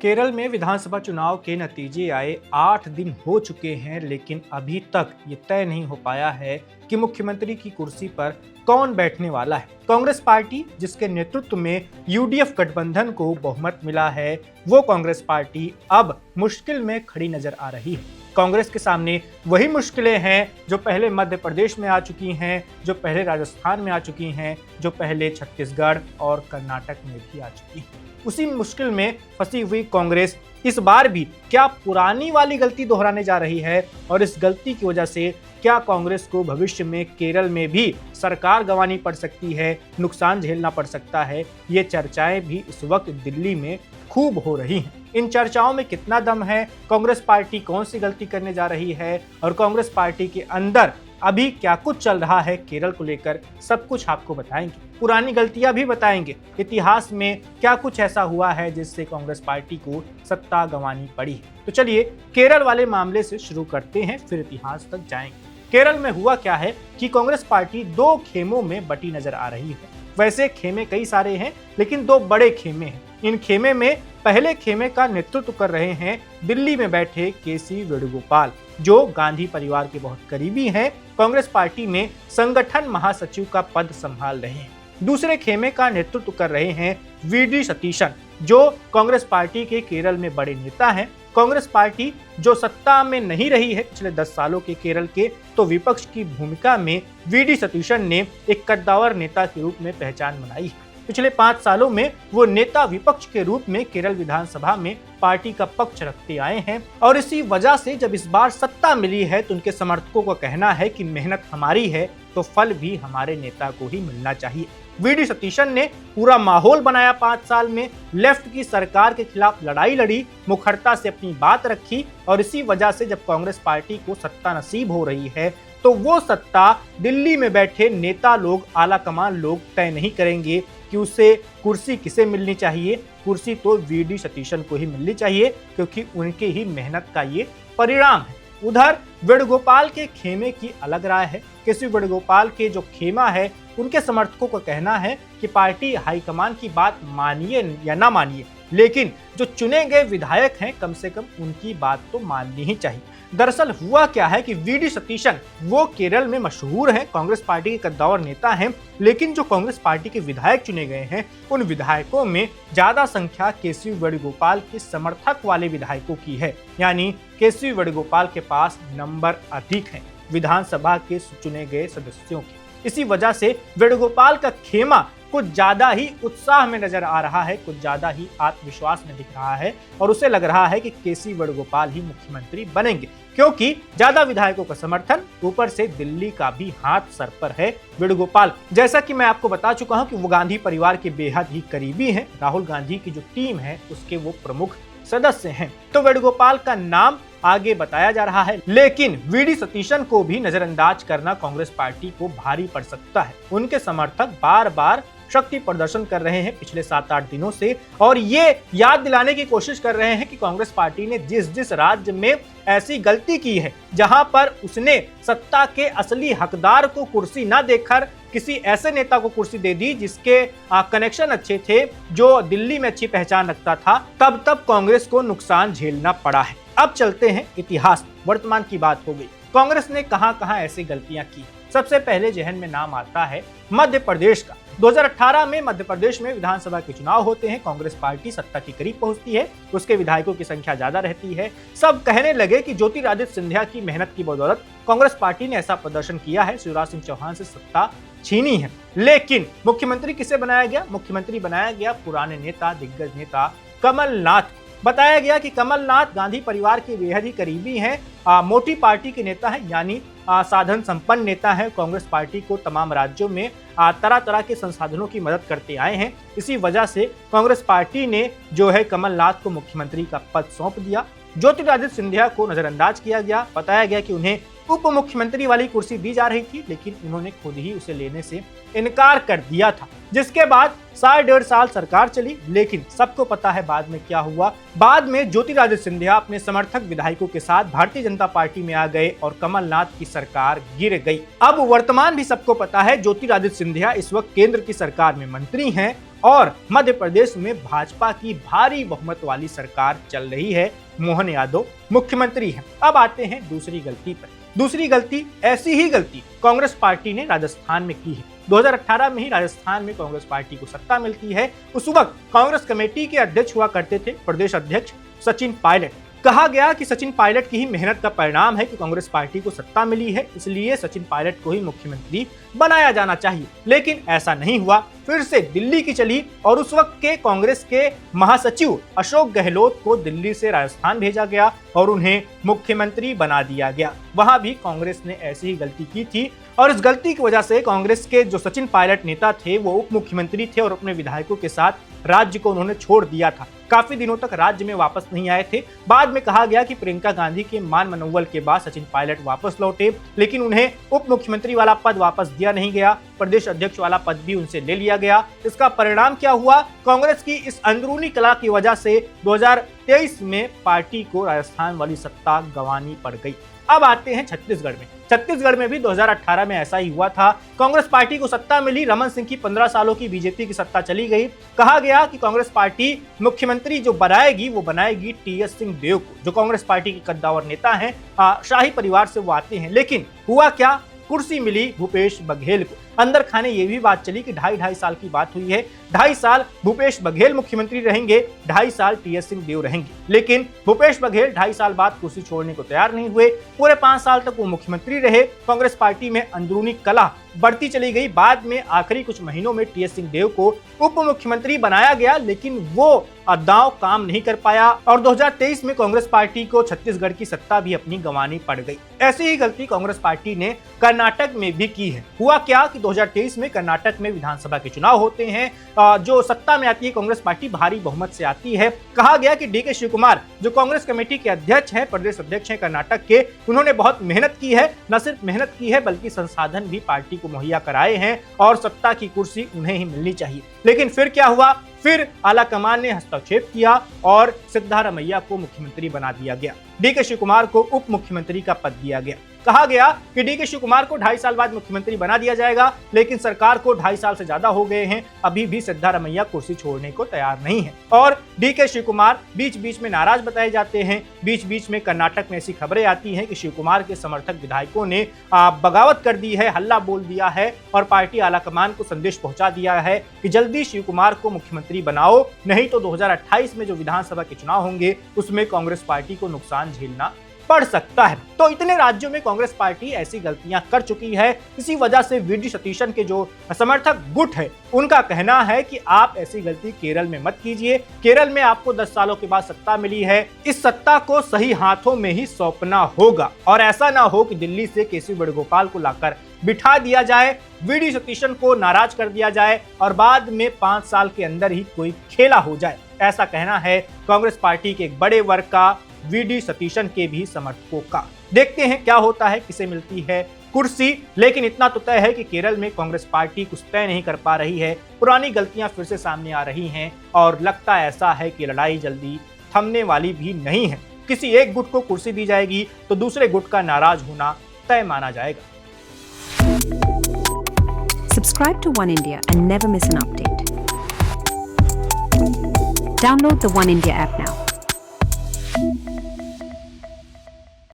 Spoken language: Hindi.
केरल में विधानसभा चुनाव के नतीजे आए 8 दिन हो चुके हैं, लेकिन अभी तक ये तय नहीं हो पाया है कि मुख्यमंत्री की कुर्सी पर कौन बैठने वाला है। कांग्रेस पार्टी, जिसके नेतृत्व में यूडीएफ गठबंधन को बहुमत मिला है, वो कांग्रेस पार्टी अब मुश्किल में खड़ी नजर आ रही है। कांग्रेस के सामने वही मुश्किलें हैं जो पहले मध्य प्रदेश में आ चुकी हैं, जो पहले राजस्थान में आ चुकी हैं, जो पहले छत्तीसगढ़ और कर्नाटक में भी आ चुकी हैं। उसी मुश्किल में फंसी हुई कांग्रेस इस बार भी क्या पुरानी वाली गलती दोहराने जा रही है, और इस गलती की वजह से क्या कांग्रेस को भविष्य में केरल में भी सरकार गंवानी पड़ सकती है, नुकसान झेलना पड़ सकता है। ये चर्चाएं भी इस वक्त दिल्ली में खूब हो रही हैं। इन चर्चाओं में कितना दम है, कांग्रेस पार्टी कौन सी गलती करने जा रही है, और कांग्रेस पार्टी के अंदर अभी क्या कुछ चल रहा है केरल को लेकर, सब कुछ आपको बताएंगे। पुरानी गलतियां भी बताएंगे, इतिहास में क्या कुछ ऐसा हुआ है जिससे कांग्रेस पार्टी को सत्ता गंवानी पड़ी है। तो चलिए केरल वाले मामले से शुरू करते हैं, फिर इतिहास तक जाएंगे। केरल में हुआ क्या है कि कांग्रेस पार्टी दो खेमों में बटी नजर आ रही है। वैसे खेमे कई सारे हैं, लेकिन दो बड़े खेमे हैं। इन खेमे में पहले खेमे का नेतृत्व कर रहे हैं दिल्ली में बैठे केसी वेणुगोपाल, जो गांधी परिवार के बहुत करीबी हैं। कांग्रेस पार्टी में संगठन महासचिव का पद संभाल रहे हैं। दूसरे खेमे का नेतृत्व कर रहे हैं वीडी सतीशन, जो कांग्रेस पार्टी के केरल में बड़े नेता हैं। कांग्रेस पार्टी जो सत्ता में नहीं रही है पिछले 10 सालों के केरल के, तो विपक्ष की भूमिका में वीडी सतीशन ने एक कद्दावर नेता के रूप में पहचान बनाई है। पिछले 5 सालों में वो नेता विपक्ष के रूप में केरल विधानसभा में पार्टी का पक्ष रखते आए हैं, और इसी वजह से जब इस बार सत्ता मिली है तो उनके समर्थकों का कहना है कि मेहनत हमारी है तो फल भी हमारे नेता को ही मिलना चाहिए। वीडी सतीशन ने पूरा माहौल बनाया 5 साल में, लेफ्ट की सरकार के खिलाफ लड़ाई लड़ी, मुखरता से अपनी बात रखी, और इसी वजह से जब कांग्रेस पार्टी को सत्ता नसीब हो रही है तो वो सत्ता दिल्ली में बैठे नेता लोग, आला कमान लोग तय नहीं करेंगे कि उसे कुर्सी किसे मिलनी चाहिए। कुर्सी तो वीडी सतीशन को ही मिलनी चाहिए, क्योंकि उनके ही मेहनत का ये परिणाम है। उधर वेणुगोपाल के खेमे की अलग राय है। केसी वेणुगोपाल के जो खेमा है, उनके समर्थकों का कहना है कि पार्टी हाईकमान की बात मानिए या ना मानिए, लेकिन जो चुने गए विधायक हैं कम से कम उनकी बात तो माननी ही चाहिए। दरअसल हुआ क्या है कि वीडी सतीशन वो केरल में मशहूर हैं, कांग्रेस पार्टी के कद्दावर नेता हैं, लेकिन जो कांग्रेस पार्टी के विधायक चुने गए हैं उन विधायकों में ज्यादा संख्या केसी वेणुगोपाल के समर्थक वाले विधायकों की है। यानी केसी वेणुगोपाल के पास नंबर अधिक हैं विधानसभा के चुने गए सदस्यों के। इसी वजह से वेणुगोपाल का खेमा कुछ ज्यादा ही उत्साह में नजर आ रहा है, कुछ ज्यादा ही आत्मविश्वास में दिख रहा है, और उसे लग रहा है कि केसी वेणुगोपाल ही मुख्यमंत्री बनेंगे, क्योंकि ज्यादा विधायकों का समर्थन, ऊपर से दिल्ली का भी हाथ सर पर है वेणुगोपाल। जैसा कि मैं आपको बता चुका हूं कि वो गांधी परिवार के बेहद ही करीबी हैं। राहुल गांधी की जो टीम है उसके वो प्रमुख सदस्य हैं। तो वेणुगोपाल का नाम आगे बताया जा रहा है, लेकिन वीडी सतीशन को भी नजरअंदाज करना कांग्रेस पार्टी को भारी पड़ सकता है। उनके समर्थक बार बार शक्ति प्रदर्शन कर रहे हैं पिछले 7-8 दिनों से, और ये याद दिलाने की कोशिश कर रहे हैं कि कांग्रेस पार्टी ने जिस राज्य में ऐसी गलती की है जहां पर उसने सत्ता के असली हकदार को कुर्सी ना देकर किसी ऐसे नेता को कुर्सी दे दी जिसके कनेक्शन अच्छे थे, जो दिल्ली में अच्छी पहचान रखता था, तब कांग्रेस को नुकसान झेलना पड़ा है। अब चलते हैं इतिहास, वर्तमान की बात हो गई। कांग्रेस ने कहां ऐसी गलतियां की। सबसे पहले जहन में नाम आता है मध्य प्रदेश का। 2018 में मध्य प्रदेश में विधानसभा के चुनाव होते हैं, कांग्रेस पार्टी सत्ता के करीब पहुंचती है, उसके विधायकों की संख्या ज्यादा रहती है। सब कहने लगे कि ज्योतिरादित्य सिंधिया की मेहनत की बदौलत कांग्रेस पार्टी ने ऐसा प्रदर्शन किया है, शिवराज सिंह चौहान से सत्ता छीनी है। लेकिन मुख्यमंत्री किसे बनाया गया? मुख्यमंत्री बनाया गया पुराने नेता, दिग्गज नेता कमलनाथ। बताया गया कि कमलनाथ गांधी परिवार के बेहद ही करीबी हैं, मोटी पार्टी के नेता हैं, यानी साधन संपन्न नेता है। कांग्रेस पार्टी को तमाम राज्यों में तरह तरह के संसाधनों की मदद करते आए हैं। इसी वजह से कांग्रेस पार्टी ने जो है कमलनाथ को मुख्यमंत्री का पद सौंप दिया। ज्योतिरादित्य सिंधिया को नजरअंदाज किया गया। बताया गया कि उन्हें उप मुख्यमंत्री वाली कुर्सी दी जा रही थी, लेकिन उन्होंने खुद ही उसे लेने से इनकार कर दिया था, जिसके बाद 1.5 साल सरकार चली। लेकिन सबको पता है बाद में क्या हुआ। बाद में ज्योतिरादित्य सिंधिया अपने समर्थक विधायकों के साथ भारतीय जनता पार्टी में आ गए और कमलनाथ की सरकार गिर गई। अब वर्तमान भी सबको पता है, ज्योतिरादित्य सिंधिया इस वक्त केंद्र की सरकार में मंत्री हैं, और मध्य प्रदेश में भाजपा की भारी बहुमत वाली सरकार चल रही है। मोहन यादव मुख्यमंत्री हैं। अब आते हैं दूसरी गलती पर। दूसरी गलती, ऐसी ही गलती कांग्रेस पार्टी ने राजस्थान में की है। 2018 में ही राजस्थान में कांग्रेस पार्टी को सत्ता मिलती है। उस वक्त कांग्रेस कमेटी के अध्यक्ष हुआ करते थे प्रदेश अध्यक्ष सचिन पायलट। कहा गया कि सचिन पायलट की ही मेहनत का परिणाम है कि कांग्रेस पार्टी को सत्ता मिली है, इसलिए सचिन पायलट को ही मुख्यमंत्री बनाया जाना चाहिए। लेकिन ऐसा नहीं हुआ। फिर से दिल्ली की चली और उस वक्त के कांग्रेस के महासचिव अशोक गहलोत को दिल्ली से राजस्थान भेजा गया और उन्हें मुख्यमंत्री बना दिया गया। वहां भी कांग्रेस ने ऐसी ही गलती की थी और इस गलती की वजह से कांग्रेस के जो सचिन पायलट नेता थे वो उप मुख्यमंत्री थे और अपने विधायकों के साथ राज्य को उन्होंने छोड़ दिया था। काफी दिनों तक राज्य में वापस नहीं आए थे। बाद में कहा गया कि प्रियंका गांधी के मान मनोवल के बाद सचिन पायलट वापस लौटे, लेकिन उन्हें उप मुख्यमंत्री वाला पद वापस दिया नहीं गया। प्रदेश अध्यक्ष वाला पद भी उनसे ले लिया गया। इसका परिणाम क्या हुआ? कांग्रेस की इस अंदरूनी कला की वजह से 2023 में पार्टी को राजस्थान वाली सत्ता गंवानी पड़ गई। अब आते हैं छत्तीसगढ़ में। छत्तीसगढ़ में भी 2018 में ऐसा ही हुआ था। कांग्रेस पार्टी को सत्ता मिली, रमन सिंह की 15 सालों की बीजेपी की सत्ता चली गई। कहा गया कि कांग्रेस पार्टी मुख्यमंत्री जो बनाएगी वो बनाएगी टीएस सिंहदेव को, जो कांग्रेस पार्टी के कद्दावर नेता हैं, शाही परिवार से वो आते हैं। लेकिन हुआ क्या? कुर्सी मिली भूपेश बघेल को। अंदर खाने ये भी बात चली कि 2.5 साल की बात हुई है, 2.5 साल भूपेश बघेल मुख्यमंत्री रहेंगे, 2.5 साल टीएस सिंहदेव रहेंगे। लेकिन भूपेश बघेल 2.5 साल बाद कुर्सी छोड़ने को तैयार नहीं हुए। पूरे 5 साल तक वो मुख्यमंत्री रहे। कांग्रेस पार्टी में अंदरूनी कलह बढ़ती चली गई। बाद में आखिरी कुछ महीनों में टीएस सिंहदेव को उप मुख्यमंत्री बनाया गया, लेकिन वो दांव काम नहीं कर पाया और 2023 में कांग्रेस पार्टी को छत्तीसगढ़ की सत्ता भी अपनी गंवानी पड़ गई। ऐसी ही गलती कांग्रेस पार्टी ने कर्नाटक में भी की है। हुआ क्या कि 2023 में कर्नाटक में विधानसभा के चुनाव होते हैं। जो सत्ता में आती है कांग्रेस पार्टी भारी बहुमत से आती है। कहा गया कि डीके शिव कुमार जो कांग्रेस कमेटी के अध्यक्ष हैं, प्रदेश अध्यक्ष हैं कर्नाटक के, उन्होंने बहुत मेहनत की है। न सिर्फ मेहनत की है बल्कि संसाधन भी पार्टी को मुहैया कराए हैं और सत्ता की कुर्सी उन्हें ही मिलनी चाहिए। लेकिन फिर क्या हुआ? फिर आलाकमान ने हस्तक्षेप किया और सिद्धारमैया को मुख्यमंत्री बना दिया गया। डीके शिव कुमार को उप मुख्यमंत्री का पद दिया गया। कहा गया कि डीके शिव कुमार को 2.5 साल बाद मुख्यमंत्री बना दिया जाएगा, लेकिन सरकार को 2.5 साल से ज्यादा हो गए हैं, अभी भी सिद्धारमैया कुर्सी छोड़ने को तैयार नहीं है। और डीके शिव कुमार बीच बीच में नाराज बताए जाते हैं। बीच बीच में कर्नाटक में ऐसी खबरें आती हैं कि शिव कुमार के समर्थक विधायकों ने बगावत कर दी है, हल्ला बोल दिया है और पार्टी आलाकमान को संदेश पहुंचा दिया है कि जल्दी शिव कुमार को मुख्यमंत्री बनाओ, नहीं तो 2028 में जो विधानसभा के चुनाव होंगे उसमें कांग्रेस पार्टी को नुकसान झेलना पड़ सकता है। तो इतने राज्यों में कांग्रेस पार्टी ऐसी गलतियां कर चुकी है। इसी वजह से वी डी सतीशन के जो समर्थक गुट है उनका कहना है कि आप ऐसी गलती केरल में मत कीजिए। केरल में आपको 10 सालों के बाद सत्ता मिली है, इस सत्ता को सही हाथों में ही सौंपना होगा और ऐसा ना हो कि दिल्ली से केसी वेणुगोपाल को लाकर बिठा दिया जाए, वी डी सतीशन को नाराज कर दिया जाए और बाद में 5 साल के अंदर ही कोई खेला हो जाए। ऐसा कहना है कांग्रेस पार्टी के एक बड़े वर्ग का, वी डी सतीशन के भी समर्थकों का। देखते हैं क्या होता है, किसे मिलती है कुर्सी। लेकिन इतना तो तय है कि केरल में कांग्रेस पार्टी कुछ तय नहीं कर पा रही है। पुरानी गलतियां फिर से सामने आ रही हैं और लगता ऐसा है कि लड़ाई जल्दी थमने वाली भी नहीं है। किसी एक गुट को कुर्सी दी जाएगी तो दूसरे गुट का नाराज होना तय माना जाएगा। Subscribe to One India and never miss an update. Download the One India app now.